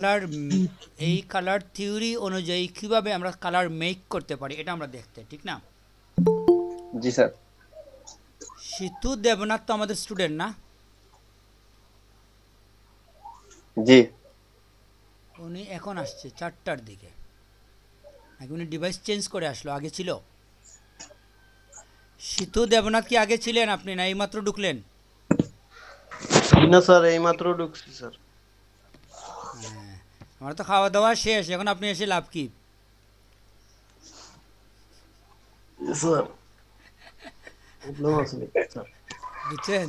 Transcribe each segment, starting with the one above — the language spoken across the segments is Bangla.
কালার এই কালার থিওরি অনুযায়ী কিভাবে আমরা কালার মেক করতে পারি এটা আমরা দেখতে, ঠিক না? জি স্যার। সিতু দেবনাথ তো আমাদের স্টুডেন্ট না? জি। উনি এখন আসছে 4টার দিকে, নাকি উনি ডিভাইস চেঞ্জ করে আসলো? আগে ছিল সিতু দেবনাথ। কি আগে ছিলেন আপনি, না এইমাত্র ঢুকলেন? না স্যার, এইমাত্র ঢুকছি স্যার। হ্যাঁ, আমার তো খাওয়া দাওয়া শেষ, এখন আপনি এসে লাভ কি? স্যার প্রবলেম আছে স্যার। বুঝছেন,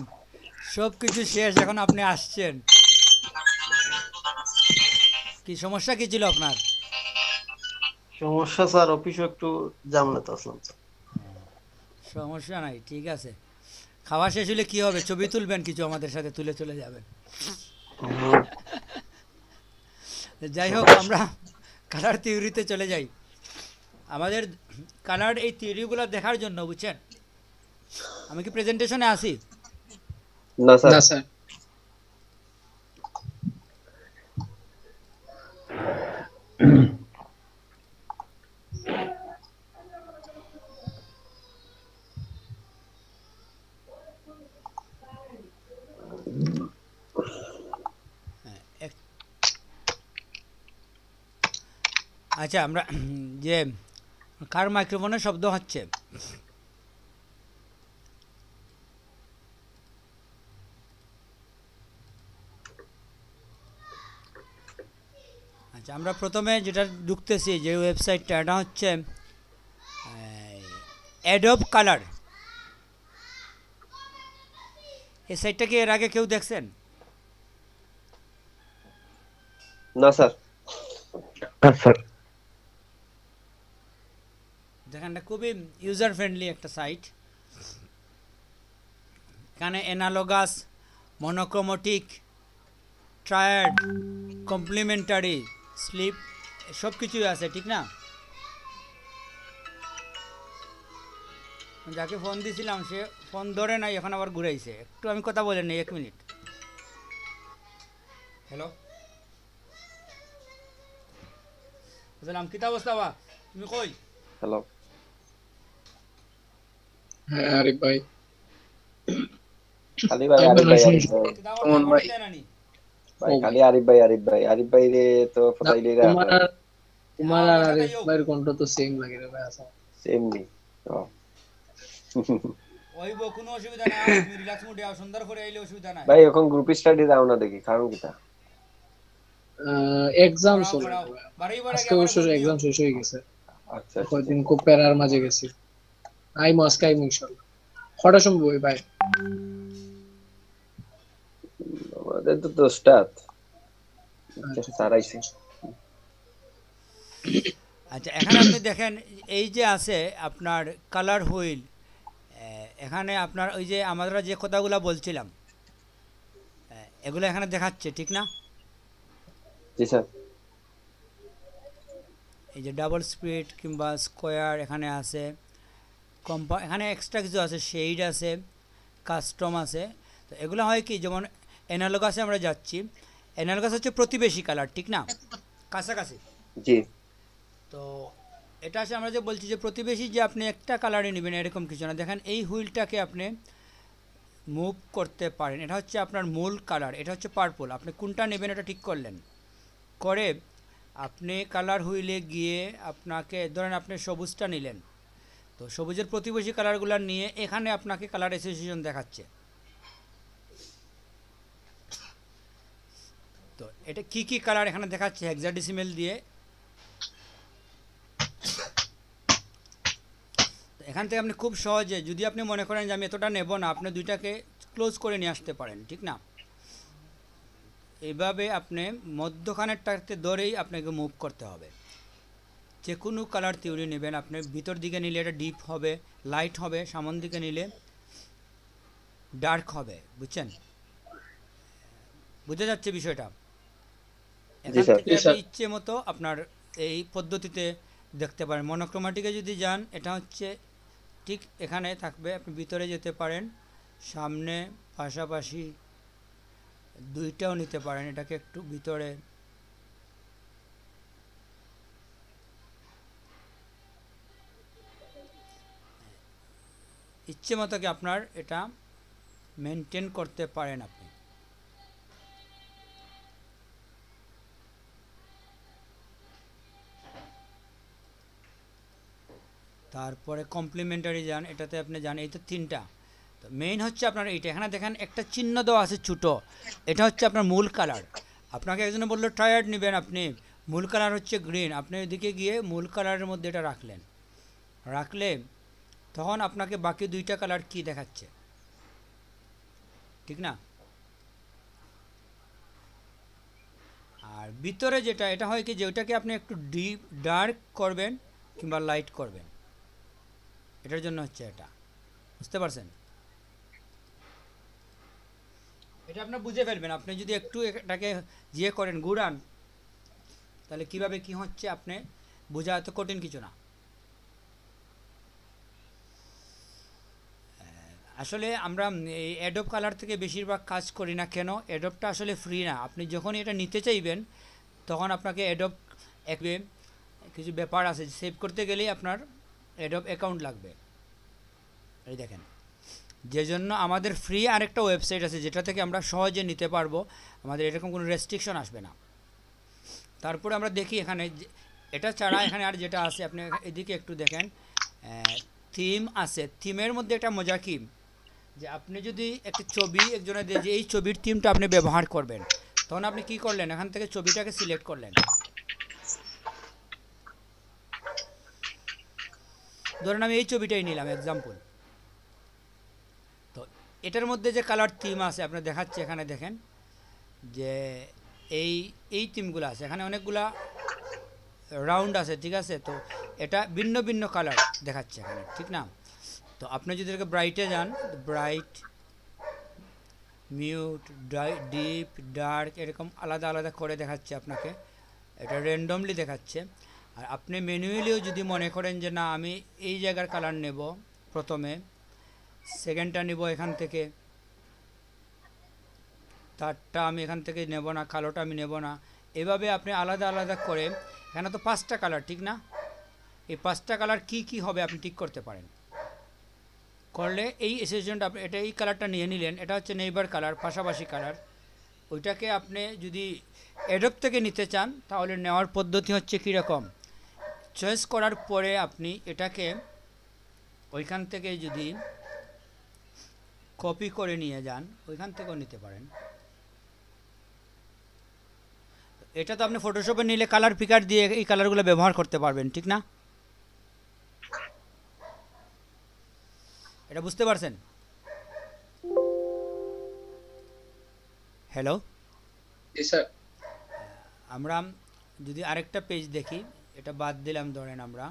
সব কিছু শেষ, এখন আপনি আসছেন। কি সমস্যা কি ছিল আপনার? সমস্যা স্যার, অফিসে একটু ঝামেলাতে আসলাম স্যার। সমস্যা নাই, ঠিক আছে। খাওয়া শেষ হলে কি হবে, ছবি তুলবেন কিছু আমাদের সাথে, তুলে চলে যাবেন। হুম, যাই হোক, আমরা কালার থিওরিতে চলে যাই। আমাদের কালার এই থিওরিগুলো দেখার জন্য, বুঝছেন, আমি কি প্রেজেন্টেশনে আসি? না স্যার। না স্যার। এক- আচ্ছা, আমরা যে কার মাইক্রোফোনের শব্দ হচ্ছে? আচ্ছা, আমরা প্রথমে যেটা ঢুকতেছি, যে ওয়েবসাইটটা, এটা হচ্ছে অ্যাডোব কালার। এই সাইটটা কি এর আগে কেউ দেখছেন? না স্যার। স্যার। দেখেন, এটা খুবই ইউজার ফ্রেন্ডলি একটা সাইট। এখানে analogous, monochromatic, triad, complimentary, slip, সব কিছুই আছে, ঠিক না? যাকে ফোন দিয়েছিলাম সে ফোন ধরে নাই, এখন আবার ঘুরাইছে। একটু আমি কথা বলে নেই, 1 মিনিট। হ্যালো, বললাম কিতা অবস্থা বা, তুমি কই? হ্যালো। হ্যাঁ আরিফ ভাই। খালি ভাই আমি আরিফ ভালো ভাই, আরিফ শুনছি। ভাই। কিতা কেমন খবর ভাই? হইতে নানি? ভাই ও খালি ভাই, আরিফ ভাই, আরিফ ভাই, আরিফ ভাই রে তো না ফটাইলি রে তোমার আপনার। আর তোমার আও আর বাসা আরিফ তাইও ভাইয়ের কণ্ঠ তো সেম লাগে রে ভাই আসা। সেম নি। ও। ওইব, কোনো অসুবিধা নাই, আও তুমি রিল্যাক্স মুডে আও, সুন্দর করে আইলে অসুবিধা নাই। ভাই এখন গ্রুপ স্টাডি দাও না দেখি, কারণ কিটা? এক্সাম পড়াও চলে পড়াও, রে ভাই। বাড়ি আগে আজকে আমার অবশ্য ফোন দিও। এক্সাম শেষ হয়ে গেছে। আচ্ছা আচ্ছা আচ্ছা। কয়েকদিন খুব প্যারার মাঝে গেছি। আজকে আইমু ইনশাল্লাহ। কটার সময় বই ভাই? আমাদের তো 10টা। আচ্ছা স্যার ঠিক আছে। আইছে। আচ্ছা, এখানে আপনি দেখেন, এই যে আছে আপনার কালার হুইল। এখানে আপনার ওই যে আমরা যে কথাগুলো বলছিলাম, এগুলো এখানে দেখাচ্ছে, ঠিক না? জি স্যার। এই যে ডাবল স্পিড কিংবা স্কোয়ার এখানে আছে, এখানে এক্সট্রা কিছু আছে, শেড আছে, কাস্টম আছে। তো এগুলো হয় কি, যেমন অ্যানালগাসে আমরা যাচ্ছি, অ্যানালগাস হচ্ছে প্রতিবেশী কালার, ঠিক না? কাছাকাছি। জি। তো এটা আছে, আমরা যে বলছি যে প্রতিবেশী, যে আপনি একটা কালারই নেবেন এরকম কিছু না। দেখেন, এই হুইলটাকে আপনি মুভ করতে পারেন। এটা হচ্ছে আপনার মূল কালার, এটা হচ্ছে পার্পল। আপনি কোনটা নেবেন এটা ঠিক করলেন, করে আপনি কালার হুইলে গিয়ে, আপনাকে ধরেন আপনি সবুজটা নিলেন, তো সবুজের প্রতিবেশী কালারগুলো নিয়ে এখানে আপনাকে কালার অ্যাসোসিয়েশন দেখাচ্ছে। তো এটা কি কি কালার এখানে দেখাচ্ছে হেক্সাডেসিমেল দিয়ে। তো এখান থেকে আপনি খুব সহজে, যদি আপনি মনে করেন যে আমি এতটা নেব না, আপনি দুইটাকে ক্লোজ করে নিয়ে আসতে পারেন, ঠিক না? এইভাবে আপনি মধ্যখানেরটাতে ধরেই আপনাকে মুভ করতে হবে। যে কোনো কালার থিওরি নেবেন, আপনি ভিতর দিকে নিলে এটা ডিপ হবে, লাইট হবে, সামন দিকে নিলে ডার্ক হবে, বুঝছেন? বুঝে যাচ্ছে বিষয়টা? জি এখান স্যার। থেকে জি আপনি স্যার। ইচ্ছে মতো আপনার এই পদ্ধতিতে দেখতে পারেন। মনোক্রোমাটিকে যদি যান, এটা হচ্ছে ঠিক এখানে থাকবে, আপনি ভিতরে যেতে পারেন, সামনে, পাশাপাশি, দুইটাও নিতে পারেন। এটাকে একটু ভিতরে ইচ্ছে মতো কি আপনার এটা মেনটেন করতে পারেন আপনি। তারপরে কমপ্লিমেন্টারি যান, এটাতে আপনি যান, এই তো তিনটা। তো মেইন হচ্ছে আপনার এইটা, এখানে দেখেন একটা চিহ্ন দেওয়া আছে ছোটো, এটা হচ্ছে আপনার মূল কালার। আপনাকে একজনে বললো ট্রায়াড নেবেন আপনি, মূল কালার হচ্ছে গ্রিন, আপনি ওইদিকে গিয়ে মূল কালারের মধ্যে এটা রাখলে তখন আপনাকে বাকি দুইটা কালার কি দেখাচ্ছে, ঠিক না? আর ভিতরে যেটা, এটা হয় কি যে ওইটাকে আপনি একটু ডিপ ডার্ক করবেন কিংবা লাইট করবেন, এটার জন্য হচ্ছে এটা, বুঝতে পারছেন? এটা আপনার বুঝে ফেলবেন, আপনি যদি একটু এটাকে করেন ঘুরান, তাহলে কিভাবে কি হচ্ছে আপনি বোঝা এত কঠিন কিছু না। আসলে আমরা এই অ্যাডোব কালার থেকে বেশিরভাগ কাজ করি না কেন, অ্যাডোবটা আসলে ফ্রি না। আপনি যখন এটা নিতে চাইবেন তখন আপনাকে অ্যাডোব কিছু ব্যাপার আছে, সেভ করতে গেলেই আপনার অ্যাডোব অ্যাকাউন্ট লাগবে। এই দেখেন, যে জন্য আমাদের ফ্রি আরেকটা ওয়েবসাইট আছে যেটা থেকে আমরা সহজে নিতে পারবো, আমাদের এরকম কোনো রেস্ট্রিকশন আসবে না। তারপরে আমরা দেখি এখানে এটা ছাড়া এখানে আর যেটা আছে, আপনি এদিকে একটু দেখেন, থিম আছে। থিমের মধ্যে একটা মজা কি, যে আপনি যদি একটা ছবি একজনে দিয়ে যে এই ছবির থিমটা আপনি ব্যবহার করবেন, তখন আপনি কি করলেন, এখান থেকে ছবিটাকে সিলেক্ট করলেন। ধরেন আমি এই ছবিটাই নিলাম এক্সাম্পল। তো এটার মধ্যে যে কালার থিম আছে আপনার দেখাচ্ছে, এখানে দেখেন যে এই থিমগুলো আছে, এখানে অনেকগুলা রাউন্ড আছে, ঠিক আছে? তো এটা ভিন্ন ভিন্ন কালার দেখাচ্ছে এখানে, ঠিক না? তো আপনি যদি এটাকে ব্রাইটে যান, ব্রাইট, মিউট, ডিপ, ডার্ক, এরকম আলাদা আলাদা করে দেখাচ্ছে আপনাকে, এটা র্যান্ডমলি দেখাচ্ছে। আর আপনি ম্যানুয়ালিও যদি মনে করেন যে না আমি এই জায়গার কালার নেব, প্রথমে সেকেন্ডটা নেব এখান থেকে, তারটা আমি এখান থেকে নেব না, কালোটা আমি নেব না, এভাবে আপনি আলাদা আলাদা করে, এখানে তো 5টা কালার, ঠিক না? এই 5টা কালার কি কি হবে আপনি ঠিক করতে পারেন। করলে এই এসেশনটা আপনি এটা এই কালারটা নিয়ে নিলেন, এটা হচ্ছে নেইবার কালার, পাশাপাশি কালার। ওইটাকে আপনি যদি অ্যাডোব থেকে নিতে চান তাহলে নেওয়ার পদ্ধতি হচ্ছে কীরকম, চয়েস করার পরে আপনি এটাকে ওইখান থেকে যদি কপি করে নিয়ে যান, ওইখান থেকেও নিতে পারেন। এটা তো আপনি ফটোশপে নিলে কালার পিকার দিয়ে এই কালারগুলো ব্যবহার করতে পারবেন, ঠিক না? এটা বুঝতে পারছেন? হ্যালো, জি স্যার। আমরা যদি আরেকটা পেজ দেখি, এটা বাদ দিলাম, ধরেন আমরা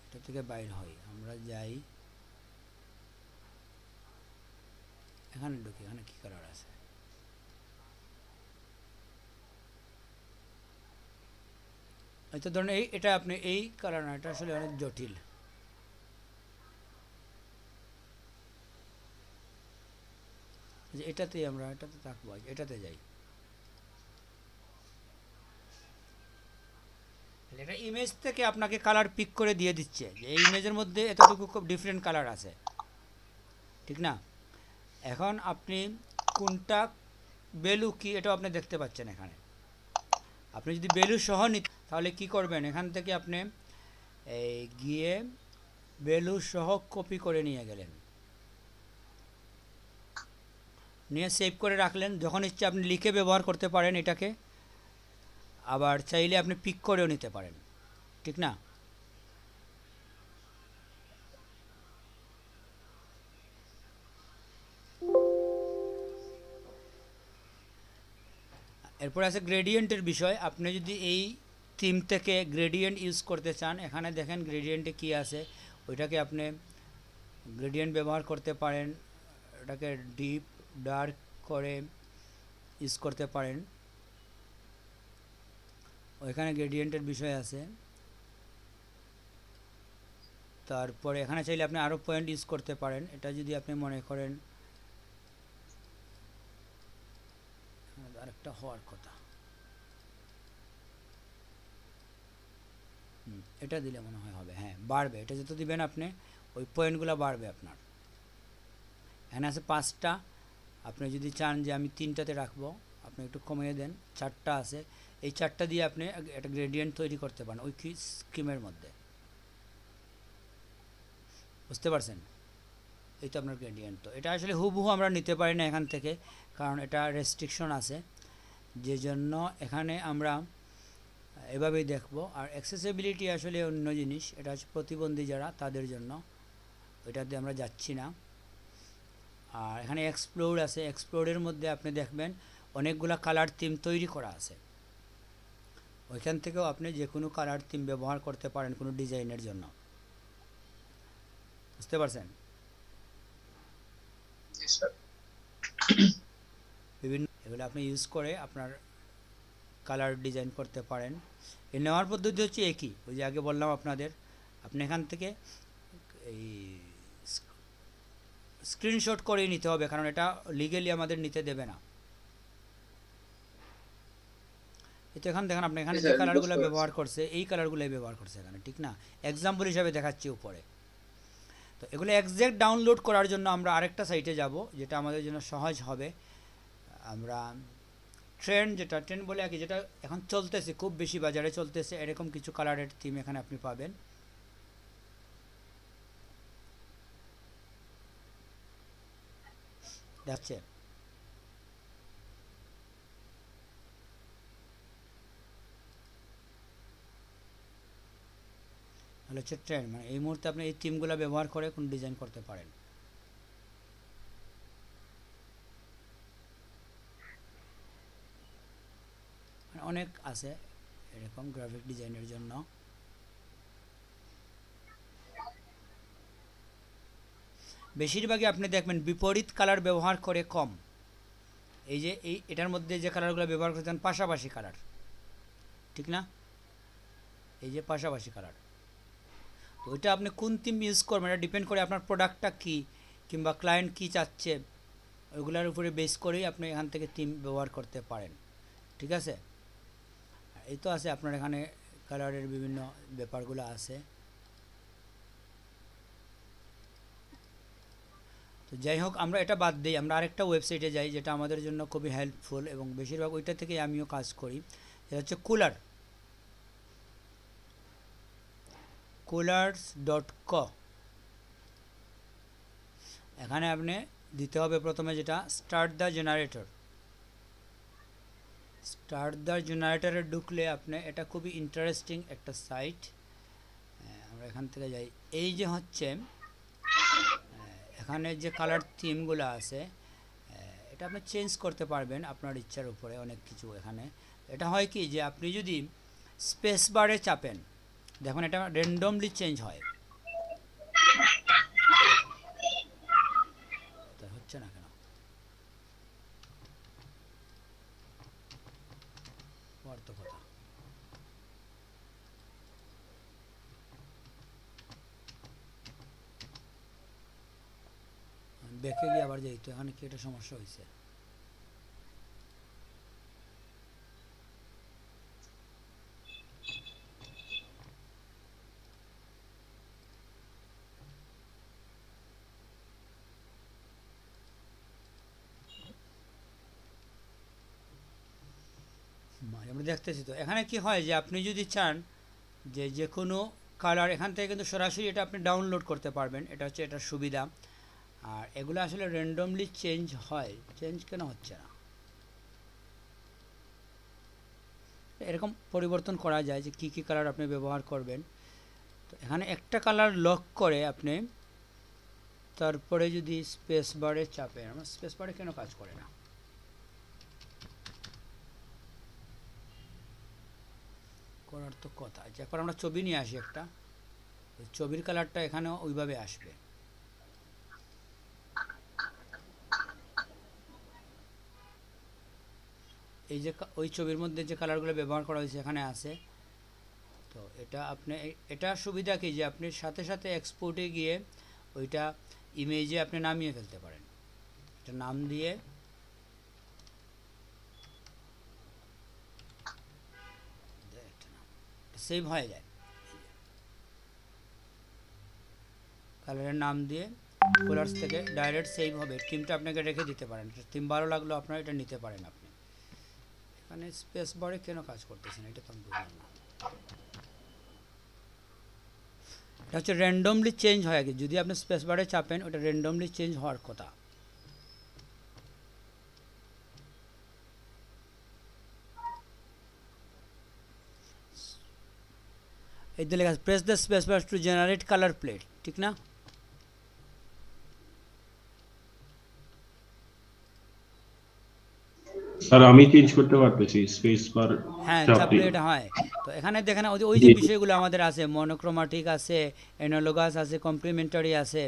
এটা থেকে বাইর হই, আমরা যাই এখানে ঢুকি, এখানে কি কালার আছে, হয়তো ধরেন এটা আপনি এই কালার না, এটা আসলে অনেক জটিল। যে এটাতেই আমরা এটাতে থাকবো, এটাতে যাই, এটা ইমেজ থেকে আপনাকে কালার পিক করে দিয়ে দিচ্ছে যে এই ইমেজের মধ্যে এতটুকু খুব ডিফারেন্ট কালার আছে, ঠিক না? এখন আপনি কোনটা ভ্যালু কি এটাও আপনি দেখতে পাচ্ছেন এখানে। আপনি যদি ভ্যালু সহ নিতে তাহলে কি করবেন, এখান থেকে আপনি এই গিয়ে ভ্যালু সহ কপি করে নিয়ে গেলেন, নিয়ে সেভ করে রাখলেন, যখন ইচ্ছে আপনি লিখে ব্যবহার করতে পারেন এটাকে, আবার চাইলে আপনি পিক করেও নিতে পারেন, ঠিক না? এরপর আছে গ্রেডিয়েন্টের বিষয়। আপনি যদি এই থিম থেকে গ্রেডিয়েন্ট ইউজ করতে চান, এখানে দেখেন গ্রেডিয়েন্টে কি আছে, ওইটাকে আপনি গ্রেডিয়েন্ট ব্যবহার করতে পারেন, এটাকে ডিপ ডার্ক করে ইউজ করতে পারেন, ওইখানে গ্রেডিয়েন্টের বিষয় আছে। তারপরে এখানে চাইলে আপনি আরও পয়েন্ট ইউজ করতে পারেন, এটা যদি আপনি মনে করেন আরেকটা হওয়ার কথা, এটা দিলে মনে হয় হবে, হ্যাঁ বাড়বে, এটা যত দিবেন আপনি ওই পয়েন্টগুলো বাড়বে আপনার। এখানে আছে 5টা, আপনি যদি চান যে আমি 3টাতে রাখবো আপনি একটু কমিয়ে দেন, 4টা আছে, এই 4টা দিয়ে আপনি একটা গ্রেডিয়েন্ট তৈরি করতে পারেন ওই স্কিমের মধ্যে, বুঝতে পারছেন? এই তো আপনার গ্রেডিয়েন্ট। তো এটা আসলে হুবহু আমরা নিতে পারি না এখান থেকে, কারণ এটা রেস্ট্রিকশন আছে, যে জন্য এখানে আমরা এভাবেই দেখব। আর অ্যাক্সেসিবিলিটি আসলে অন্য জিনিস, এটা হচ্ছে প্রতিবন্ধী যারা তাদের জন্য, ওইটাতে আমরা যাচ্ছি না। আর এখানে এক্সপ্লোর আছে, এক্সপ্লোরের মধ্যে আপনি দেখবেন অনেকগুলা কালার থিম তৈরি করা আছে, ওইখান থেকেও আপনি যে কোনো কালার থিম ব্যবহার করতে পারেন কোনো ডিজাইনের জন্য, বুঝতে পারছেন? বিভিন্ন এগুলো আপনি ইউজ করে আপনার কালার ডিজাইন করতে পারেন। এই নেওয়ার পদ্ধতি হচ্ছে একই, ওই যে আগে বললাম আপনাদের, আপনি এখান থেকে এই স্ক্রিনশট করে নিতে হবে, কারণ এটা লিগ্যালি আমাদের নিতে দেবে না। তো এখানে দেখেন আপনি এখানে যে কালারগুলো ব্যবহার করছে এই কালারগুলোই ব্যবহার করছে এখানে, ঠিক না? এক্সাম্পল হিসাবে দেখাচ্ছি উপরে। তো এগুলো এক্সাক্ট ডাউনলোড করার জন্য আমরা আরেকটা সাইটে যাব, যেটা আমাদের জন্য সহজ হবে। আমরা ট্রেন্ড, যেটা ট্রেন্ড বলে আর কি, যেটা এখন চলতেছে খুব বেশি বাজারে চলতেছে, এরকম কিছু কালারের থিম এখানে আপনি পাবেন। যাচ্ছে তাহলে হচ্ছে ট্রেন্ড, মানে এই মুহূর্তে আপনি এই থিমগুলো ব্যবহার করে কোন ডিজাইন করতে পারেন। অনেক আছে এরকম গ্রাফিক ডিজাইনের জন্য। বেশিরভাগই আপনি দেখবেন বিপরীত কালার ব্যবহার করে কম। এই যে এটার মধ্যে যে কালারগুলো ব্যবহার করতেন পাশাপাশি কালার, ঠিক না? এই যে পাশাপাশি কালার, তো ওইটা আপনি কোন থিম ইউজ করবেন এটা ডিপেন্ড করে আপনার প্রোডাক্টটা কী কিংবা ক্লায়েন্ট কী চাচ্ছে, ওইগুলোর উপরে বেস করেই আপনি এখান থেকে থিম ব্যবহার করতে পারেন, ঠিক আছে? এই তো আছে আপনার এখানে কালারের বিভিন্ন ব্যাপারগুলো আছে। তো যাই হোক, আমরা এটা বাদ দিই, আমরা আরেকটা ওয়েবসাইটে যাই যেটা আমাদের জন্য খুবই হেল্পফুল এবং বেশিরভাগ ওইটা থেকেই আমিও কাজ করি। এটা হচ্ছে coolers.co। এখানে আপনি দিতে হবে প্রথমে যেটা স্টার্ট দ্য জেনারেটরে ঢুকলে আপনি, এটা খুবই ইন্টারেস্টিং একটা সাইট। আমরা এখান থেকে যাই, এই যে হচ্ছে এখানে যে কালার থিমগুলো আছে এটা আপনি চেঞ্জ করতে পারবেন আপনার ইচ্ছার উপরে অনেক কিছু। এখানে এটা হয় কি যে আপনি যদি স্পেস বারে চাপেন, দেখুন এটা র্যান্ডমলি চেঞ্জ হয়, হচ্ছে না কেন? কথা ব্যাকে গিয়ে আবার যাই, তো এখানে কি একটা সমস্যা হয়েছে? আমরা দেখতেছি তো এখানে কি হয় যে আপনি যদি চান যে যে কোনো কালার এখান থেকে কিন্তু সরাসরি এটা আপনি ডাউনলোড করতে পারবেন, এটা হচ্ছে এটার সুবিধা। আর এগুলো আসলে র্যান্ডমলি চেঞ্জ হয়, চেঞ্জ কেন হচ্ছে না? এরকম পরিবর্তন করা যায় যে কী কী কালার আপনি ব্যবহার করবেন। তো এখানে একটা কালার লক করে আপনি তারপরে যদি স্পেস বারে চাপেন, আমার স্পেস বারে কেন কাজ করে না? করার তো কথা। এরপর আমরা ছবি নিয়ে আসি একটা, ছবির কালারটা এখানেও ওইভাবে আসবে। এই যে ওই ছবির মধ্যে যে কালারগুলো ব্যবহার করা হয়েছে এখানে আছে। তো এটা আপনি, এটা সুবিধা কি যে আপনি সাথে সাথে এক্সপোর্টে গিয়ে ওইটা ইমেজে আপনি নামিয়ে ফেলতে পারেন, এটা নাম দিয়ে সেভ হয়ে যায়। কালারের নাম দিয়ে কালার্স থেকে ডাইরেক্ট সেভ হবে, থিমটা আপনাকে রেখে দিতে পারেন, থিম ভালো লাগলো আপনার এটা নিতে পারেন আপনি। এখানে স্পেস বারে কেন কাজ করতেছেন এটা তো আমি বুঝলাম না। এটা হচ্ছে র্যান্ডমলি চেঞ্জ হয় আগে, যদি আপনি স্পেস বারে চাপেন ওটা র্যান্ডমলি চেঞ্জ হওয়ার কথা। এই যে লেখা press the space bar to generate colour plate, ঠিক না? স্যার আমি চেঞ্জ করতে পারতেছি স্পেস বার হ্যাঁ চাপ চাপলে দিয়ে। এটা হয়। তো এখানে দেখেন ওই যে বিষয়গুলো আমাদের আছে, মনোক্রোমাটিক আছে, অ্যানালগাস আছে, কমপ্লিমেন্টারি আছে,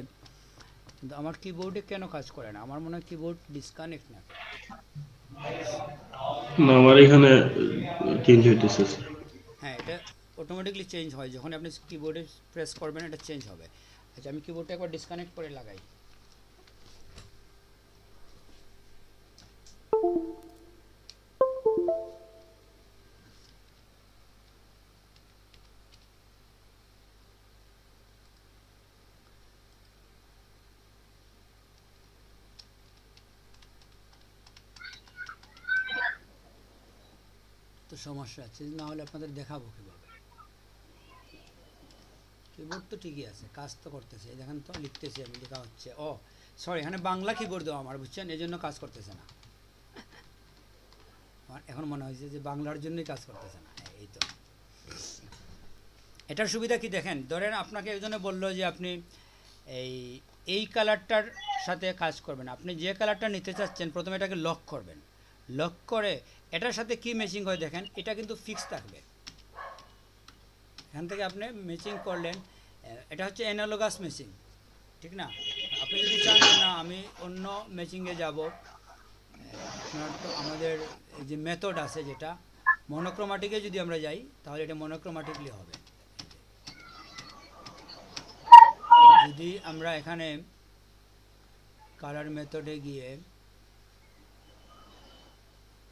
কিন্তু আমার কিবোর্ডে কেন কাজ করে না? আমার মনে হয় কিবোর্ড ডিসকানেক্ট না। না আমার এখানে চেঞ্জ হইতেছে স্যার। হ্যাঁ এটা অটোমেটিকলি চেঞ্জ হয় যখন আপনি কিবোর্ডে প্রেস করবেন, এটা চেঞ্জ হবে। আচ্ছা আমি কিবোর্ডটা একবার ডিসকানেক্ট করে লাগাই। তো সমস্যা আছে, না হলে আপনাদের দেখাবো কীভাবে। কিবোর্ড তো ঠিকই আছে, কাজ তো করতেছে, দেখেন তো লিখতেছি আমি, লেখা হচ্ছে। ও সরি, এখানে বাংলা কিবোর্ড দেওয়া আমার, বুঝছেন, এই জন্য কাজ করতেছে না। আমার এখন মনে হয়েছে যে বাংলার জন্যই কাজ করতেছে না। এই তো এটার সুবিধা কি দেখেন, ধরেন আপনাকে একজনে বললো যে আপনি এই কালারটার সাথে কাজ করবেন, আপনি যে কালারটা নিতে চাচ্ছেন প্রথমে এটাকে লক করবেন, লক করে এটার সাথে কি ম্যাচিং হয় দেখেন, এটা কিন্তু ফিক্স থাকবে। এখান থেকে আপনি ম্যাচিং করলেন, এটা হচ্ছে অ্যানালগাস ম্যাচিং, ঠিক না? আপনি যদি চান না আমি অন্য ম্যাচিংয়ে যাব, আপনার তো আমাদের এই যে মেথড আছে যেটা মনোক্রোমাটিকে যদি আমরা যাই তাহলে এটা মনোক্রোমাটিকলি হবে। যদি আমরা এখানে কালার মেথডে গিয়ে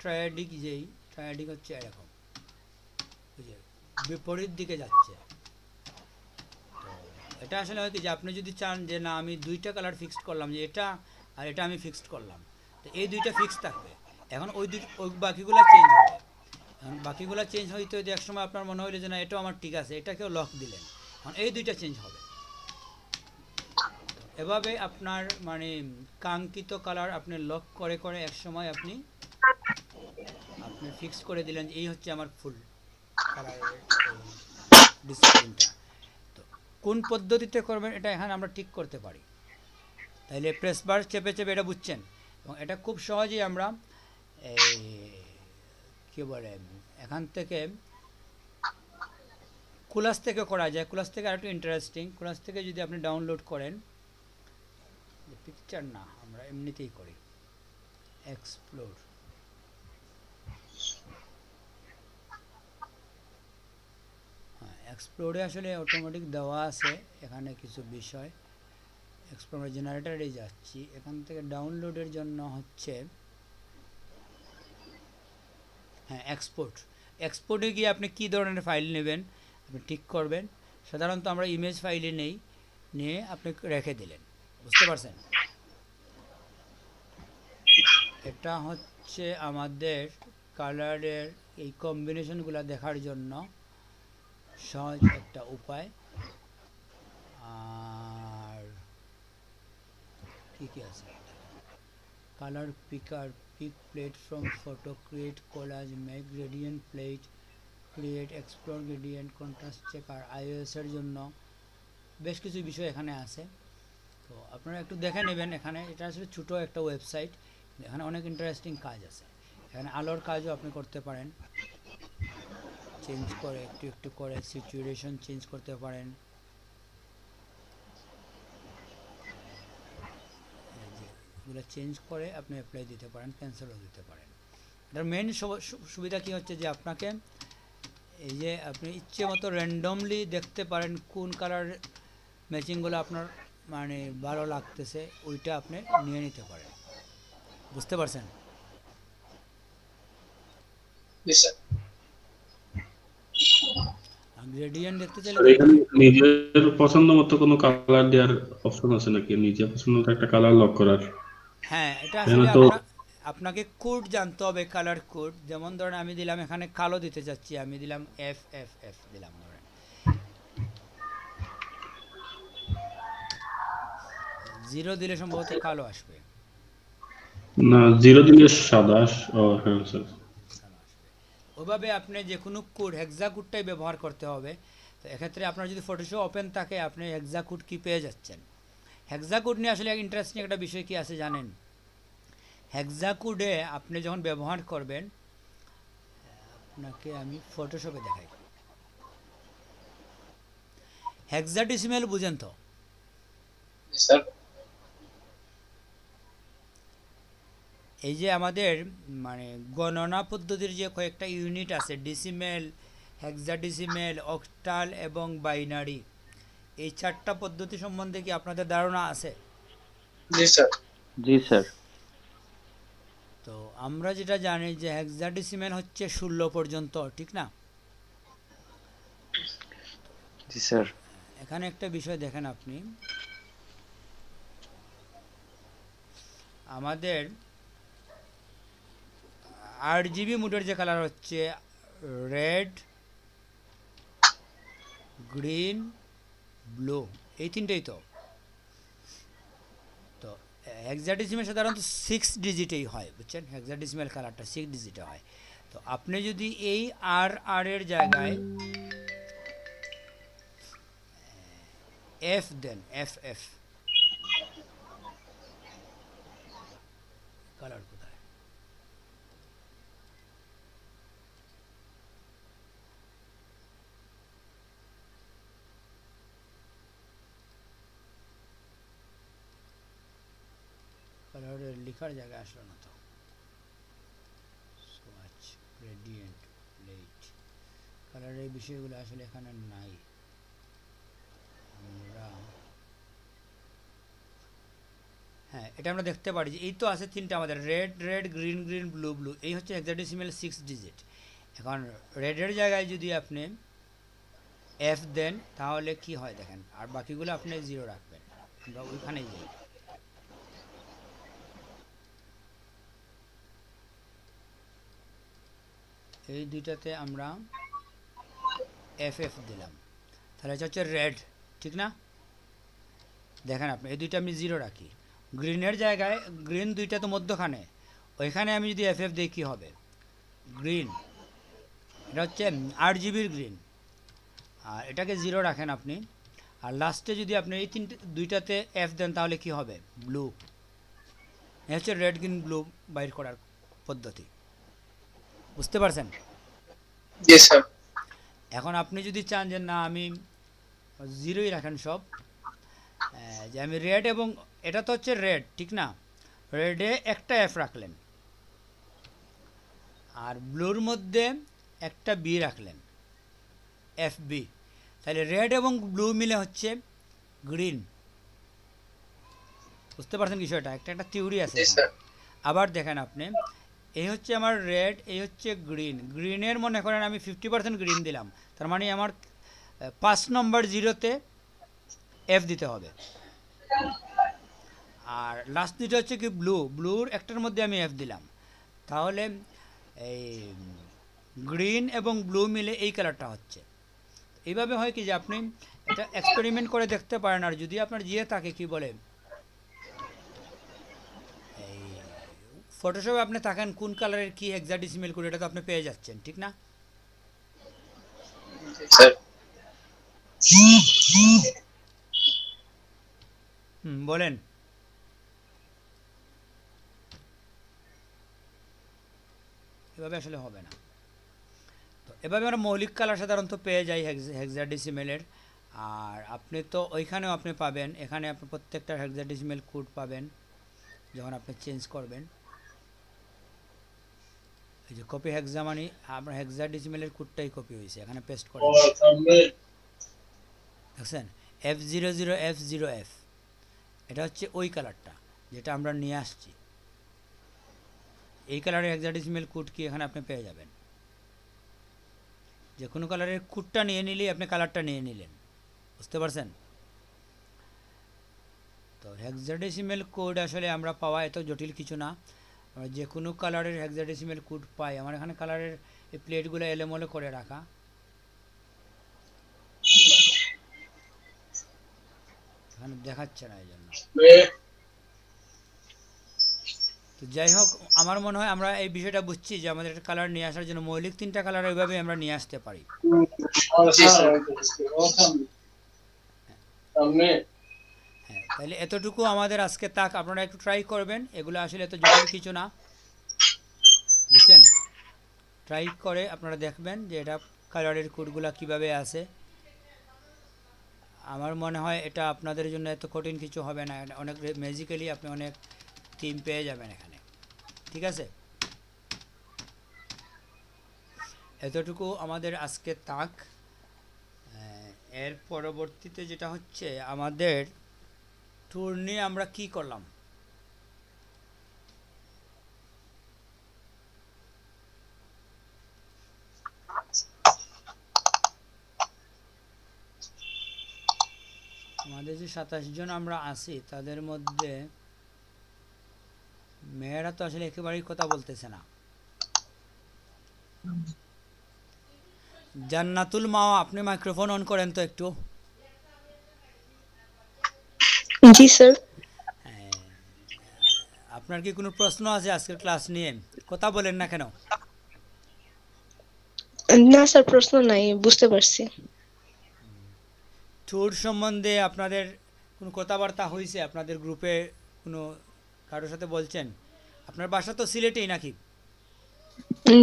ট্রায়াডিক যেই, ট্রায়াডিক হচ্ছে এরকম, বুঝে বিপরীত দিকে যাচ্ছে। তো এটা আসলে হয় কি যে আপনি যদি চান যে না আমি দুইটা কালার ফিক্সড করলাম, যে এটা আর এটা আমি ফিক্সড করলাম, তো এই দুইটা ফিক্স থাকবে। এখন ওই বাকিগুলো চেঞ্জ হবে, এখন বাকিগুলো চেঞ্জ হইতে হইতে এক সময় আপনার মনে হইলো যে না এটাও আমার ঠিক আছে, এটাকেও লক দিলেন, এখন এই দুইটা চেঞ্জ হবে। এভাবে আপনার মানে কাঙ্ক্ষিত কালার আপনি লক করে করে এক সময় আপনি ফিক্স করে দিলেন যে এই হচ্ছে আমার ফুল কালারের ডিসপ্লেটা। তো কোন পদ্ধতিতে করবেন এটা এখানে আমরা ঠিক করতে পারি। তাইলে প্রেস বার চেপে চেপে এটা বুঝছেন, এবং এটা খুব সহজেই আমরা এই কী বলে এখান থেকে কুলাস থেকে করা যায়। কুলাস থেকে আরেকটু ইন্টারেস্টিং, কুলাস থেকে যদি আপনি ডাউনলোড করেন, পিকচার না আমরা এমনিতেই করি, এক্সপ্লোর, হ্যাঁ এক্সপ্লোরে আসলে অটোমেটিক দেওয়া আছে এখানে কিছু বিষয়। এক্সপ্লোর জেনারেটারে যাচ্ছি, এখান থেকে ডাউনলোডের জন্য হচ্ছে হ্যাঁ এক্সপোর্ট। এক্সপোর্টে গিয়ে আপনি কী ধরনের ফাইল নেবেন আপনি ঠিক করবেন। সাধারণত আমরা ইমেজ ফাইলে নেই, নিয়ে আপনি রেখে দিলেন, বুঝতে পারছেন? এটা হচ্ছে আমাদের কালারের এই কম্বিনেশনগুলো দেখার জন্য সহজ একটা উপায়। আর কী আছে, colour picker, pick plate from photo, create collage, make gradient plate, create explore gradient, contrast checker, আইওএসের জন্য বেশ কিছু বিষয় এখানে আছে। তো আপনারা একটু দেখে নেবেন। এখানে এটা আসলে ছোটো একটা ওয়েবসাইট, এখানে অনেক ইন্টারেস্টিং কাজ আছে। এখানে আলোর কাজও আপনি করতে পারেন, চেঞ্জ করে একটু একটু করে সিচুয়েশন চেঞ্জ করতে পারেন। এগুলো চেঞ্জ করে আপনি অ্যাপ্লাই দিতে পারেন, ক্যান্সেলও দিতে পারেন। এটার মেন সুবিধা কী হচ্ছে যে আপনাকে এই যে আপনি ইচ্ছে মতো র্যান্ডমলি দেখতে পারেন কোন কালার ম্যাচিংগুলো আপনার মানে ভালো লাগতেছে, ওইটা আপনি নিয়ে নিতে পারেন, বুঝতে পারছেন? গ্রেডিয়েন্ট দেখতে চাইলে আর দেখতে এখানে নিজের পছন্দ মতো কোনো কালার দেওয়ার অপশন আছে নাকি, নিজের পছন্দ মতো একটা কালার লক করার? হ্যাঁ, এটা এখানে আসলে তো আপনাকে কোড জানতে হবে, কালার কোড। যেমন ধরেন আমি দিলাম এখানে কালো দিতে চাচ্ছি, আমি দিলাম এফ এফ এফ দিলাম ধরেন, 0 দিলে সম্ভবত কালো আসবে। না, 0 দিলে সাদা ও হ্যাঁ স্যার। কালো আসবে। ওভাবে আপনি যে কোনো কোড, হেক্সা কোডটাই ব্যবহার করতে হবে। তো এক্ষেত্রে আপনার যদি ফটোশপ ওপেন থাকে, আপনি হেক্সা কোড কি পেয়ে যাচ্ছেন। হেক্সা কোড নিয়ে আসলে ইন্টারেস্টিং একটা বিষয় কি আছে জানেন? হেক্সা কোডে আপনি যখন ব্যবহার করবেন, আপনাকে আমি ফটোশপে দেখাই। হেক্সাডেসিমেল বুঝেন তো? স্যার এই যে আমাদের মানে গণনা পদ্ধতির যে কয়েকটা ইউনিট আছে, ডেসিমেল, হেক্সাডেসিমেল, অক্টাল এবং বাইনারি, এই 4টা পদ্ধতি সম্বন্ধে কি আপনাদের ধারণা আছে? জি স্যার। জি স্যার। তো আমরা যেটা জানি যে হেক্সাডেসিমেল হচ্ছে 16 পর্যন্ত, ঠিক না? জি স্যার। এখানে একটা বিষয় দেখেন আপনি, আমাদের RGB মোডের যে কালার হচ্ছে রেড, গ্রিন, ব্লু, এই তিনটেই তো। তো হেক্সাডেসিমেল সাধারণত 6 ডিজিটেই হয়, বুঝছেন? হেক্সাডেসিমেল কালারটা 6 ডিজিটে হয়। তো আপনি যদি এই আর এর জায়গায় এফ দেন, এফ এফ, কালার কোথায়? কালারের লেখার জায়গায় আসলো না তো। সোয়াচ, গ্রেডিয়েন্ট, লাইট, কালারের বিষয়গুলো আসলে এখানে নাই। আমরা হ্যাঁ, এটা আমরা দেখতে পারি যে এই তো আছে তিনটা আমাদের, red red, green green, blue blue, এই হচ্ছে হেক্সাডেসিমেল 6 ডিজিট। এখন রেডের জায়গায় যদি আপনি এফ দেন তাহলে কি হয় দেখেন, আর বাকিগুলো আপনি 0 রাখবেন। আমরা ওইখানেই যাই, এই দুইটাতে আমরা এফ এফ দিলাম, তাহলে এটা হচ্ছে রেড, ঠিক না? দেখেন আপনি এই দুইটা আমি 0 রাখি, গ্রিনের জায়গায় গ্রিন দুইটা তো মধ্যখানে, ওইখানে আমি যদি এফ এফ দিই কী হবে? গ্রিন, এটা হচ্ছে RGBর গ্রিন, আর এটাকে 0 রাখেন আপনি। আর লাস্টে যদি আপনি এই দুইটাতে এফ দেন তাহলে কি হবে? ব্লু। এ হচ্ছে রেড গ্রিন ব্লু বাইর করার পদ্ধতি, বুঝতে পারছেন? জি স্যার। এখন আপনি যদি চান যে না আমি 0ই রাখেন সব, যে আমি রেড, এবং এটা তো হচ্ছে রেড, ঠিক না? রেডে একটা এফ রাখলেন, আর ব্লুর মধ্যে একটা বি রাখলেন, এফ বি, তাহলে রেড এবং ব্লু মিলে হচ্ছে গ্রিন। বুঝতে পারছেন বিষয়টা? একটা থিওরি আছে জি এখানে। স্যার। আবার দেখেন আপনি, এই হচ্ছে আমার রেড, এই হচ্ছে গ্রিন। গ্রিনের মনে করেন আমি 50% গ্রিন দিলাম, তার মানে আমার 5 নম্বর 0তে এফ দিতে হবে। আর লাস্ট দুটো হচ্ছে কি ব্লু, ব্লুর একটার মধ্যে আমি এফ দিলাম, তাহলে এই গ্রিন এবং ব্লু মিলে এই কালারটা হচ্ছে। এইভাবে হয় কি যে আপনি এটা এক্সপেরিমেন্ট করে দেখতে পারেন, আর যদি আপনার জিয়ে থাকে কি বলে এই ফটোশপে আপনি থাকেন কোন কালারের কি হেক্সাডেসিমেল কোড, এটা তো আপনি পেয়ে যাচ্ছেন, ঠিক না? স্যার বলেন। এভাবে আসলে হবে না। তো এভাবে আমরা মৌলিক কালার সাধারণত পেয়ে যাই হেক্সাডেসিমেলের। আর আপনি তো ওইখানেও আপনি পাবেন, এখানে আপনি প্রত্যেকটা হেক্সাডেসিমেল কোড পাবেন যখন আপনি চেঞ্জ করবেন। এই যে কপি হেক্সা মানে আপনার হেক্সাডেসিমেলের কোডটাই কপি হয়েছে, এখানে পেস্ট করে দেখছেন, F00F0F, এটা হচ্ছে ওই কালারটা যেটা আমরা নিয়ে আসছি। এই কালারের হেক্সাডেসিমেল কোড কি এখানে আপনি পেয়ে যাবেন, যে কোনো কালারের কোডটা নিয়ে নিলেই আপনি কালারটা নিয়ে নিলেন, বুঝতে পারছেন? তো হেক্সাডেসিমেল কোড আসলে আমরা পাওয়া এত জটিল কিছু না, আমরা যে কোনো কালারের হেক্সাডেসিমেল কোড পাই। আমার এখানে কালারের এই প্লেটগুলো এলোমেলো করে রাখা, এখানে দেখাচ্ছে না এই জন্য। তো যাই হোক, আমার মনে হয় আমরা এই বিষয়টা বুঝছি যে আমাদের একটা কালার নিয়ে আসার জন্য মৌলিক 3টা কালার ওইভাবে আমরা নিয়ে আসতে পারি। হ্যাঁ, তাহলে এতটুকু আমাদের আজকে তাক, আপনারা একটু ট্রাই করবেন, এগুলো আসলে এত জটিল কিছু না, বুঝছেন? ট্রাই করে আপনারা দেখবেন যে এটা কালারের কোডগুলো কিভাবে আসে। আমার মনে হয় এটা আপনাদের জন্য এত কঠিন কিছু হবে না, অনেক ম্যাজিক্যালি আপনি অনেক থিম পেয়ে যাবেন এখানে, ঠিক আছে? এতটুকু আমাদের আজকে তাক। এর পরবর্তীতে যেটা হচ্ছে আমাদের ট্যুর নিয়ে আমরা কি করলাম। আমাদের যে 27 জন আমরা আছি তাদের মধ্যে মেয়েরা তো আসলে একেবারেই কথা বলতেছে না। জান্নাতুল মাওয়া, আপনি মাইক্রোফোন অন করেন তো একটু। জি স্যার। আপনার কি কোনো প্রশ্ন আছে আজকের ক্লাস নিয়ে? কথা বলেন না কেন? না স্যার, প্রশ্ন নাই, বুঝতে পারছি। ট্যুর সম্বন্ধে আপনাদের কোনো কথাবার্তা হয়েছে? আপনাদের গ্রুপে কোনো কারোর সাথে বলছেন? আপনার বাসা তো সিলেটেই নাকি?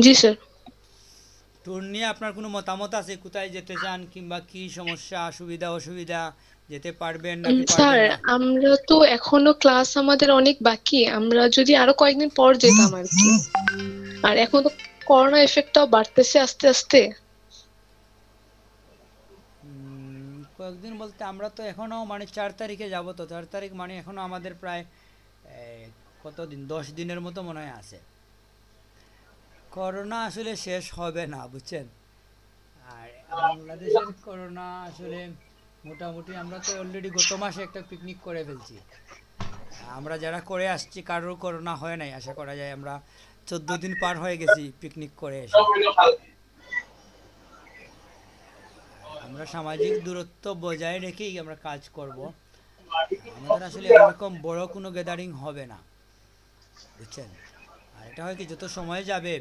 জি স্যার। ট্যুর নিয়ে আপনার কোনো মতামত আছে? কোথায় যেতে চান, কিংবা কি সমস্যা, সুবিধা অসুবিধা, যেতে পারবেন নাকি স্যার, পারবেন না? আমরা তো এখনো ক্লাস আমাদের অনেক বাকি, আমরা যদি আরো কয়েকদিন পর যেতাম আর কি। আর এখন তো করোনা এফেক্টটাও বাড়তেছে আস্তে আস্তে। কয়েকদিন বলতে আমরা তো এখনও মানে 4 তারিখে যাব, তো 4 তারিখ মানে এখনও আমাদের প্রায় কতদিন, 10 দিনের মতো মনে হয় আছে। করোনা আসলে শেষ হবে না, বুঝছেন? আর বাংলাদেশের করোনা আসলে মোটামুটি আমরা তো অলরেডি গত মাসে একটা পিকনিক করে ফেলছি। আমরা যারা করে আসছি কারোর করোনা হয় নাই, আশা করা যায়। আমরা 14 দিন পার হয়ে গেছি পিকনিক করে এসে। আমরা সামাজিক দূরত্ব বজায় রেখেই আমরা কাজ করব। আমাদের আসলে এরকম বড় কোনো গ্যাদারিং হবে না, বুঝছেন? আর এটা হয় কি, যত সময় যাবে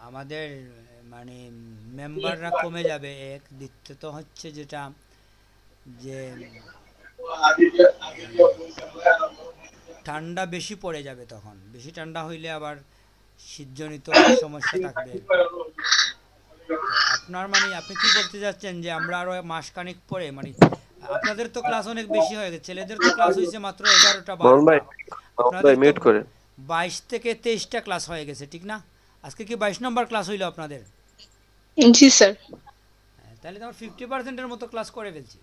আমাদের মানে মেম্বাররা কমে যাবে, এক। দ্বিতীয়ত হচ্ছে যেটা যে ঠান্ডা বেশি পড়ে যাবে, তখন বেশি ঠান্ডা হইলে আবার শীতজনিত সমস্যা থাকবে। আপনার মানে আপনি কি বলতে যাচ্ছেন যে আমরা আরো মাসখানেক পরে, মানে আপনাদের তো ক্লাস অনেক বেশি হয়ে গেছে, ছেলেদের তো ক্লাস হয়েছে মাত্র 11টা 12টা, আপনাদের তো 22 থেকে 23টা ক্লাস হয়ে গেছে, ঠিক না? আজকে কি 22 নম্বর ক্লাস হইলো আপনাদের? জি স্যার। তাহলে তো আমরা 50%-এর মতো ক্লাস করে ফেলছি।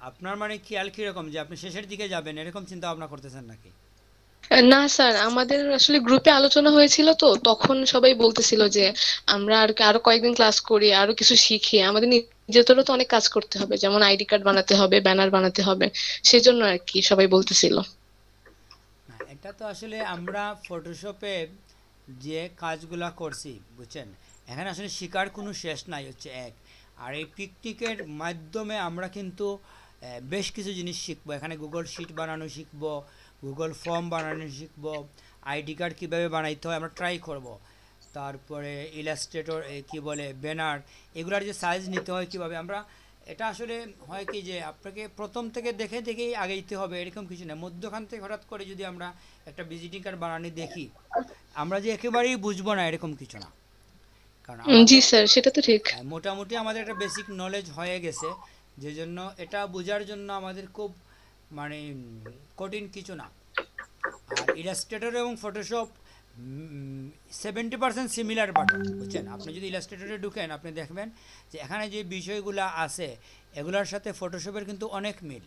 আপনার মানে খেয়াল কিরকম যে আপনি শেষের দিকে যাবেন, এরকম চিন্তা ভাবনা করতেছেন নাকি? না স্যার, আমাদের আসলে গ্রুপে আলোচনা হয়েছিল, তো তখন সবাই বলতেছিল যে আমরা আরো কয়েকদিন ক্লাস করি, আরো কিছু শিখি, আমাদের নিজেদেরও তো অনেক কাজ করতে হবে, যেমন আইডি কার্ড বানাতে হবে, ব্যানার বানাতে হবে, সেজন্য আর কি সবাই বলতেছিল। না, এটা তো আসলে আমরা ফটোশপে যে কাজগুলা করছি, বুঝছেন, এখানে আসলে শেখার কোনো শেষ নাই, হচ্ছে এক। আর এই পিকনিকের মাধ্যমে আমরা কিন্তু বেশ কিছু জিনিস শিখবো। এখানে গুগল শিট বানানো শিখবো, গুগল ফর্ম বানানো শিখবো, আইডি কার্ড কীভাবে বানাইতে হয় আমরা ট্রাই করব। তারপরে ইলাস্ট্রেটর কি বলে, ব্যানার, এগুলার যে সাইজ নিতে হয় কীভাবে আমরা, এটা আসলে হয় কি যে আপনাকে প্রথম থেকে দেখে দেখেই আগাইতে হবে এরকম কিছু না। মধ্যখান থেকে হঠাৎ করে যদি আমরা একটা ভিজিটিং কার্ড বানানি দেখি, আমরা যে একেবারেই বুঝবো না এরকম কিছু না। কারণ জি স্যার, সেটা তো ঠিক। মোটামুটি আমাদের একটা বেসিক নলেজ হয়ে গেছে, যে জন্য এটা বোঝার জন্য আমাদের খুব মানে কঠিন কিছু না। আর ইলাস্ট্রেটর এবং ফটোশপ 70% সিমিলার বাটন, বুঝছেন? আপনি যদি ইলাস্ট্রেটরে ঢুকেন আপনি দেখবেন যে এখানে যে বিষয়গুলো আছে এগুলোর সাথে ফটোশপের কিন্তু অনেক মিল।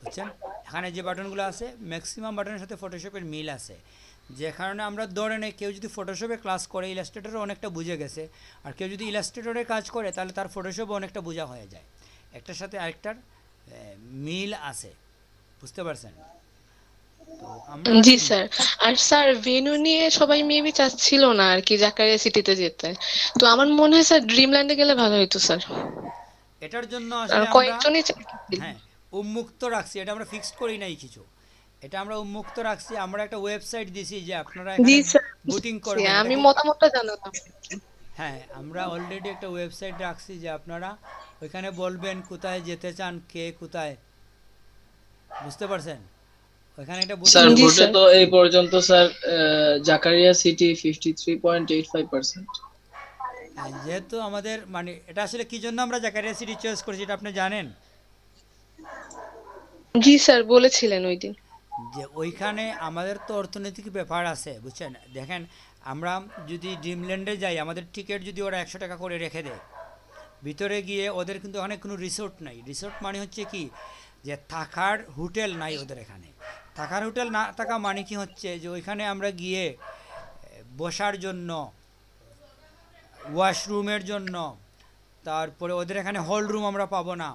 বুঝছেন? এখানে যে বাটনগুলো আছে ম্যাক্সিমাম বাটনের সাথে ফটোশপের মিল আছে, যে কারণে আমরা ধরে নেই কেউ যদি ফটোশপে ক্লাস করে ইলাস্ট্রেটরও অনেকটা বুঝে গেছে, আর কেউ যদি ইলাস্ট্রেটরে কাজ করে তাহলে তার ফটোশপও অনেকটা বোঝা হয়ে যায়, একটার সাথে আরেকটার মিল আছে, বুঝতে পারছেন? তো আমরা জি স্যার। আর স্যার ভেন্যু নিয়ে সবাই মেবি চাচ্ছিল না আর কি জাকারিয়া সিটিতে যেতে, তো আমার মনে হয় স্যার ড্রিমল্যান্ডে গেলে ভালো হতো স্যার। এটার জন্য আর আসলে আমরা কয়েকজনই চাচ্ছিল। হ্যাঁ উন্মুক্ত রাখছি, এটা আমরা ফিক্সড করি নাই কিছু, এটা আমরা উন্মুক্ত রাখছি। আমরা একটা ওয়েবসাইট দিছি যে আপনারা জি এখানে স্যার, বুকিং করবেন, আমি এটাকে মতামতটা জানাতাম। হ্যাঁ আমরা অলরেডি একটা ওয়েবসাইট রাখছি যে আপনারা ওইখানে বলবেন কোথায় যেতে চান, কে কোথায়, বুঝতে পারছেন? ওইখানে একটা বুকিং স্যার জি ভোটে স্যার। তো এই পর্যন্ত স্যার জাকারিয়া সিটি 53.85%। যেহেতু আমাদের মানে এটা আসলে কি জন্য আমরা জাকারিয়া সিটি চয়েস করেছি এটা আপনি জানেন? জি স্যার বলেছিলেন ওই দিন। যে ওইখানে আমাদের তো অর্থনৈতিক ব্যাপার আছে, বুঝছেন? দেখেন আমরা যদি ড্রিমল্যান্ডে যাই, আমাদের টিকিট যদি ওরা 100 টাকা করে রেখে দেয়, ভিতরে গিয়ে ওদের কিন্তু ওখানে কোনো রিসোর্ট নাই। রিসোর্ট মানে হচ্ছে কি, যে থাকার হোটেল নাই ওদের এখানে। থাকার হোটেল না থাকা মানে কি হচ্ছে, যে ওইখানে আমরা গিয়ে বসার জন্য, ওয়াশরুমের জন্য, তারপরে ওদের এখানে হল রুম আমরা পাবো না,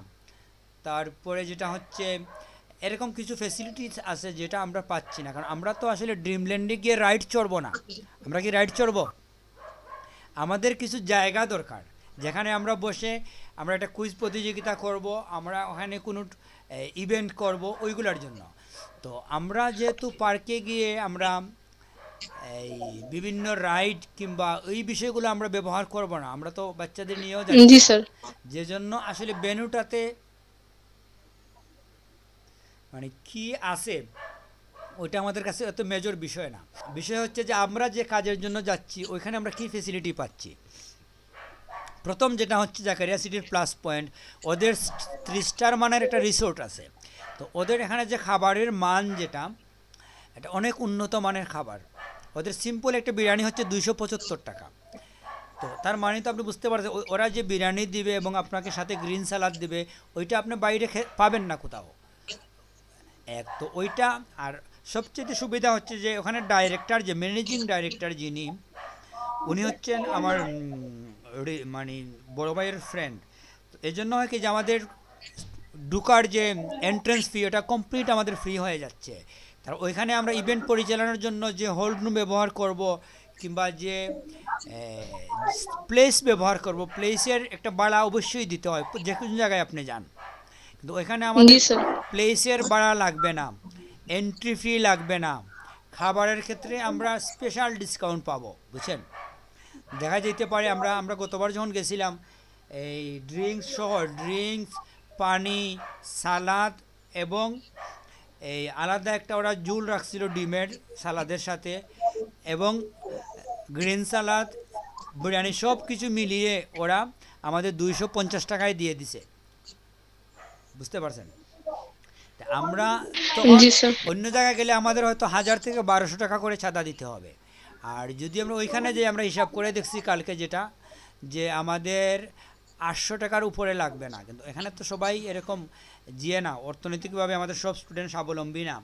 তারপরে যেটা হচ্ছে এরকম কিছু ফেসিলিটিস আছে যেটা আমরা পাচ্ছি না, কারণ আমরা তো আসলে ড্রিমল্যান্ডে গিয়ে রাইড চড়বো না। আমরা কি রাইড চড়বো? আমাদের কিছু জায়গা দরকার যেখানে আমরা বসে আমরা একটা কুইজ প্রতিযোগিতা করব, আমরা ওখানে কোনো ইভেন্ট করব, ওইগুলোর জন্য। তো আমরা যেহেতু পার্কে গিয়ে আমরা এই বিভিন্ন রাইড কিংবা ওই বিষয়গুলো আমরা ব্যবহার করব না, আমরা তো বাচ্চাদের নিয়েও যাচ্ছি জি না, স্যার। যে জন্য আসলে ভেন্যুটাতে মানে কি আছে ওইটা আমাদের কাছে এত মেজর বিষয় না। বিষয় হচ্ছে যে আমরা যে কাজের জন্য যাচ্ছি ওইখানে আমরা কি ফেসিলিটি পাচ্ছি। প্রথম যেটা হচ্ছে জাকারিয়া সিটির প্লাস পয়েন্ট, ওদের 3 স্টার মানের একটা রিসোর্ট আছে। তো ওদের এখানে যে খাবারের মান যেটা, এটা অনেক উন্নত মানের খাবার। ওদের সিম্পল একটা বিরিয়ানি হচ্ছে 275 টাকা। তো তার মানে তো আপনি বুঝতে পারছেন ওরা যে বিরিয়ানি দিবে এবং আপনাকে সাথে গ্রিন সালাদ দিবে, ওইটা আপনি বাইরে পাবেন না কোথাও। এক তো ওইটা, আর সবচেয়ে সুবিধা হচ্ছে যে ওখানে ডাইরেক্টর, যে ম্যানেজিং ডাইরেক্টর যিনি, উনি হচ্ছেন আমার মানে বড় ভাইয়ের ফ্রেন্ড। তো এই জন্য হয় কি যে আমাদের ঢুকার যে এন্ট্রেন্স ফি ওটা কমপ্লিট আমাদের ফ্রি হয়ে যাচ্ছে। তার ওইখানে আমরা ইভেন্ট পরিচালনার জন্য যে হল রুম ব্যবহার করব কিংবা যে প্লেস ব্যবহার করব, প্লেসের একটা ভাড়া অবশ্যই দিতে হয় যে কোনো জায়গায় আপনি যান। কিন্তু ওইখানে জি আমাদের স্যার। প্লেসের ভাড়া লাগবে না, এন্ট্রি ফি লাগবে না, খাবারের ক্ষেত্রে আমরা স্পেশাল ডিসকাউন্ট পাবো, বুঝছেন? দেখা যেতে পারে আমরা গতবার যখন গেছিলাম এই ড্রিঙ্কস সহ, ড্রিঙ্কস, পানি, সালাদ এবং এই আলাদা একটা ওরা জুল রাখছিল ডিমের সালাদের সাথে, এবং গ্রিন সালাদ, বিরিয়ানি, সব কিছু মিলিয়ে ওরা আমাদের 250 টাকায় দিয়ে দিছে, বুঝতে পারছেন? তা আমরা তখন জি স্যার। অন্য জায়গায় গেলে আমাদের হয়তো 1000 থেকে 1200 টাকা করে চাঁদা দিতে হবে। আর যদি আমরা ওইখানে যাই, আমরা হিসাব করে দেখছি কালকে যেটা, যে আমাদের 800 টাকার উপরে লাগবে না। কিন্তু এখানে তো সবাই এরকম জিয়ে না, অর্থনৈতিকভাবে আমাদের সব স্টুডেন্ট স্বাবলম্বী না।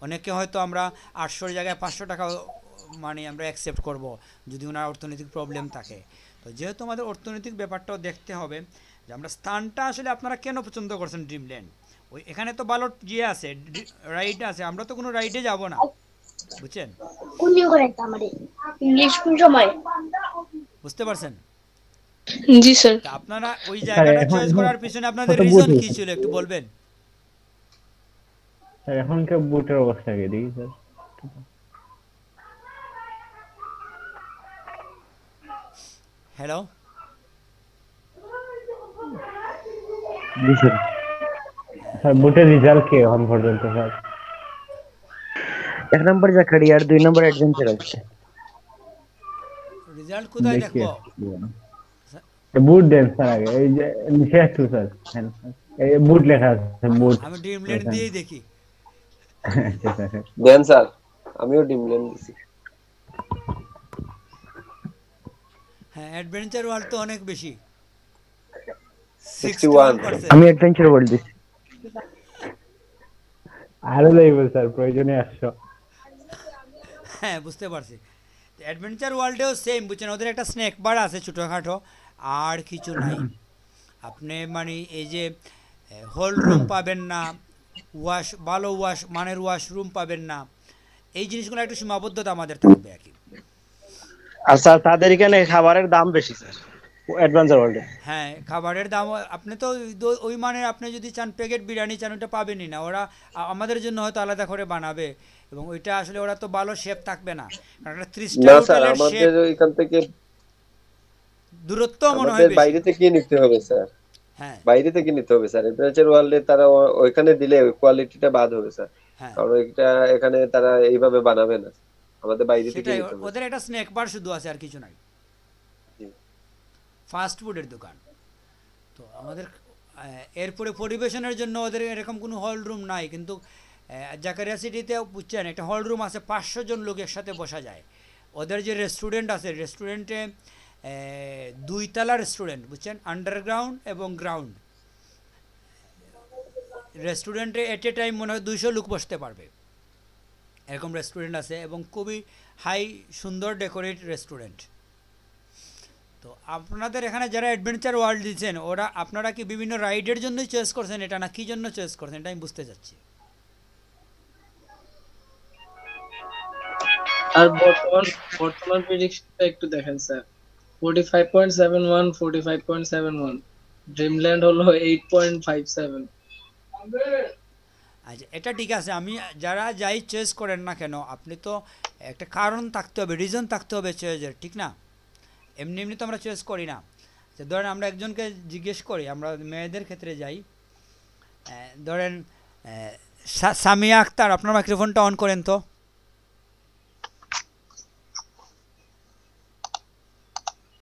অনেকে হয়তো আমরা 800-র জায়গায় 500 টাকা মানে আমরা অ্যাকসেপ্ট করব যদি ওনার অর্থনৈতিক প্রবলেম থাকে। তো যেহেতু আমাদের অর্থনৈতিক ব্যাপারটাও দেখতে হবে, যে আমরা স্থানটা আসলে আপনারা কেন পছন্দ করছেন ড্রিমল্যান্ড। ওই এখানে তো ভালো ইয়ে আছে, রাইড আছে, আমরা তো কোনো রাইডে যাব না, বুঝছেন? ইংলিশ কোন সময়? বুঝতে পারছেন? জি স্যার। তা আপনারা ওই স্যার জায়গাটা এখন চয়েস এখন করার পিছনে আপনাদের কত বুট রিজন কি হয়েছে ছিল একটু বলবেন? স্যার? এখনকার বুটের অবস্থা কি দেখি স্যার? হ্যালো, জি স্যার। স্যার বুটের রেজাল্ট কি এখন পর্যন্ত স্যার? 1 নম্বর জাকারিয়া আর 2 নম্বর অ্যাডভেঞ্চার আছে। রেজাল্ট কোথায় দেখি দেখবো? বুট দেন স্যার আগে, এই যে নিচে একটু স্যার, হ্যাঁ স্যার, এই বুট লেখা আছে বুট। আমি ড্রিমল্যান্ড দিয়েই দেখি। আচ্ছা স্যার। দেন স্যার, আমিও ডিমল্যান্ড দিছি। হ্যাঁ, অ্যাডভেঞ্চার ওয়ার্ল্ড তো অনেক বেশি, 61। 61%। আমি অ্যাডভেঞ্চার ওয়ার্ল্ড দিছি। আরো যাইব স্যার, প্রয়োজনে 100। হ্যাঁ বুঝতে পারছি। অ্যাডভেঞ্চার ওয়ার্ল্ডেও সেম বুঝছেন, ওদের একটা স্নেক বার আছে ছোটোখাটো, আর কিছু নাই। আপনি মানে এই যে হোল্ড রুম পাবেন না, ভালো মানের ওয়াশরুম পাবেন না, এই জিনিসগুলো একটু সীমাবদ্ধতা আমাদের থাকবে আর কি। আর স্যার তাদের এখানে খাবারের দাম বেশি স্যার অ্যাডভেঞ্চার ওয়ার্ল্ডে। হ্যাঁ খাবারের দাম আপনি তো ওই মানের, আপনি যদি চান প্যাকেট বিরিয়ানি চান ওটা পাবেনই না। ওরা আমাদের জন্য হয়তো আলাদা করে বানাবে, এবং ওইটা আসলে ওরা তো ভালো শেফ থাকবে না, কারণ একটা 3 না স্টার স্যার, হোটেলের শেফ আমাদের এখান থেকে দূরত্ব মনে হয় আমাদের বেশি। বাইরে থেকে নিতে হবে স্যার, হ্যাঁ বাইরে থেকে নিতে হবে স্যার। অ্যাডভেঞ্চার ওয়ার্ল্ডে তারা ওইখানে দিলে কোয়ালিটিটা বাদ হবে স্যার, হ্যাঁ কারণ এটা এখানে তারা এইভাবে বানাবে না, আমাদের বাইরে থেকে সেটাই, নিতে হবে। ওদের একটা স্ন্যাক বার শুধু আছে আর কিছু নাই, জি। ফাস্ট ফুডের দোকান। তো আমাদের এরপরে পরিবেশনের জন্য ওদের এরকম কোনো হল রুম নাই, কিন্তু জাকারিয়া সিটিতে বুঝছেন একটা হল রুম আছে, 500 জন লোক একসাথে বসা যায়। ওদের যে রেস্টুরেন্ট আছে, রেস্টুরেন্টে 2 তলা রেস্টুরেন্ট বুঝছেন, আন্ডারগ্রাউন্ড এবং গ্রাউন্ড। রেস্টুরেন্টে এট এ টাইম মনে হয় 200 লোক বসতে পারবে, এরকম রেস্টুরেন্ট আছে, এবং খুবই হাই সুন্দর ডেকোরেট রেস্টুরেন্ট। তো আপনাদের এখানে যারা অ্যাডভেঞ্চার ওয়ার্ল্ড দিচ্ছেন, ওরা আপনারা কি বিভিন্ন রাইডের জন্যই চয়েস করছেন এটা, না কি জন্য চয়েস করছেন এটা আমি বুঝতে চাচ্ছি। আর বর্তমান প্রেডিকশনটা একটু দেখেন স্যার, 45.71, 45.71, ড্রিমল্যান্ড হলো 8.57। আচ্ছা এটা ঠিক আছে, আমি যারা যাই চয়েস করেন না কেন, আপনি তো একটা কারণ থাকতে হবে, রিজন থাকতে হবে চয়েসের, ঠিক না? এমনি এমনি তো আমরা চয়েস করি না। যে ধরেন আমরা একজনকে জিজ্ঞেস করি, আমরা মেয়েদের ক্ষেত্রে যাই, ধরেন সামিয়া আক্তার, আপনার মাইক্রোফোনটা অন করেন তো।